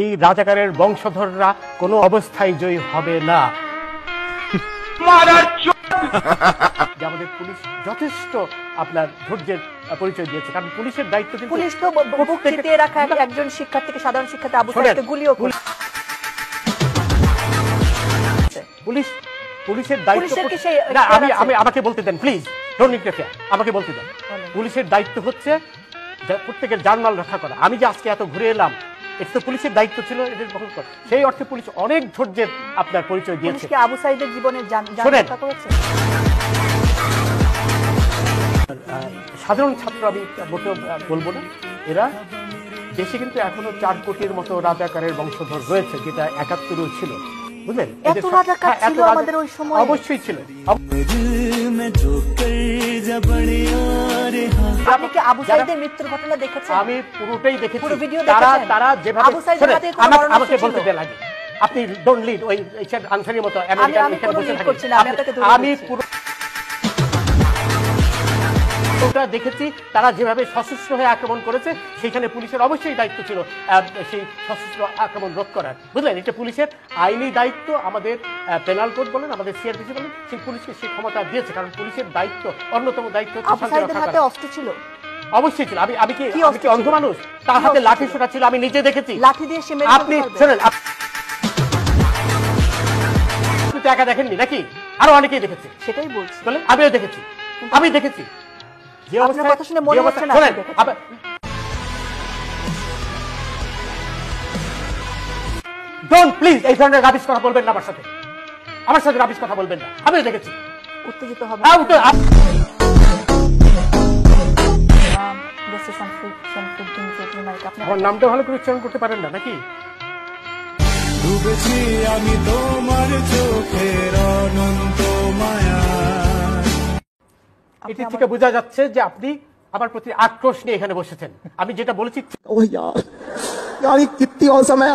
এই রাজাকারের বংশধররা কোনো অবস্থায় জয়ী হবে না। আমাদের পুলিশ যথেষ্ট আপনার ধৈর্যের পরিচয় দিয়েছে, কারণ পুলিশের দায়িত্ব কিন্তু পুলিশ তো বুক চিতিয়ে রাখা একজন শিক্ষার্থীকে, সাধারণ শিক্ষার্থী আবু সাইদকে গুলিও করে। পুলিশের দায়িত্ব না, আমি আমাকে বলতে দেন প্লিজ, ডোন্ট ইন্টারফেয়ার, আমাকে বলতে দেন। পুলিশের দায়িত্ব হচ্ছে প্রত্যেকের জানমাল রক্ষা করা। আমি যে আজকে এত ঘুরে এলাম, এটা তো পুলিশের দায়িত্ব ছিল এদের বহন করা। সেই অর্থে পুলিশ অনেক ধৈর্যের আপনার পরিচয় দিয়েছে। পুলিশ কি আবু সাইদের জীবনের জান রক্ষা করেছে? সাধারণ ছাত্র আমি বলবো না, এরা দেশে কিন্তু এখনো 4 কোটির মতো রাজাকারের বংশধর রয়েছে, যেটা 71 ছিল, বুঝলেন? এত রাজাকার ছিল আমাদের ওই সময়? অবশ্যই ছিল। আপনি কি আবু সাইদের মৃত্যুর ঘটনা দেখেছেন? আমি পুরোটাই দেখেছি। পুরো ভিডিও দেখেছেন? তারা যেভাবে আবু সাইদের হাতে কোনো মরণ আমাকে বলতে দেন আগে, আপনি ডোন্ট লিড ওই আনসারের মতো আমেরিকান এখানে বসে থাকেন। আমি পুরো দেখেছি তারা যেভাবে সশস্ত্র হয়ে আক্রমণ করেছে, সেখানে পুলিশের অবশ্যই দায়িত্ব ছিল সেই সশস্ত্র আক্রমণ রোধ করার, বুঝলেন? এটা পুলিশের আইনি দায়িত্ব। আমাদের পেনাল কোড বলেন, আমাদের সিআরপিসি বলেন, সেই পুলিশকে সেই ক্ষমতা দিয়েছে, কারণ পুলিশের দায়িত্ব, অন্যতম দায়িত্ব হাতে অস্ত্র ছিল। অবশ্যই ছিল। আমি কি অন্ধ মানুষ? তার হাতে লাঠি সোটা ছিল, আমি নিজে দেখেছি। লাঠি দিয়ে সে মেরে আপনি শোনেন, আপনি তো একা দেখেননি নাকি? আরো অনেকেই দেখেছে। সেটাই বলছি, বলেন আমিও দেখেছি, আমি দেখেছি। আপনার কথা শুনে মনে হচ্ছে না। ডোন্ট প্লিজ এই ধরনের রাবিশ কথা বলবেন না আমার সাথে, আমার সাথে রাবিশ কথা বলবেন না। আমিও দেখেছি। উত্তেজিত হবে। আমার নামটা ভালো করে উচ্চারণ করতে পারেন না নাকি? ডুবেছি আমি তোমার চোখের অনন্ত মায়া। এটি থেকে বোঝা যাচ্ছে যে আপনি আমার প্রতি আক্রোশ নিয়ে এখানে বসেছেন। আমি যেটা বলেছি, ओह यार यार ये कितनी औसम है।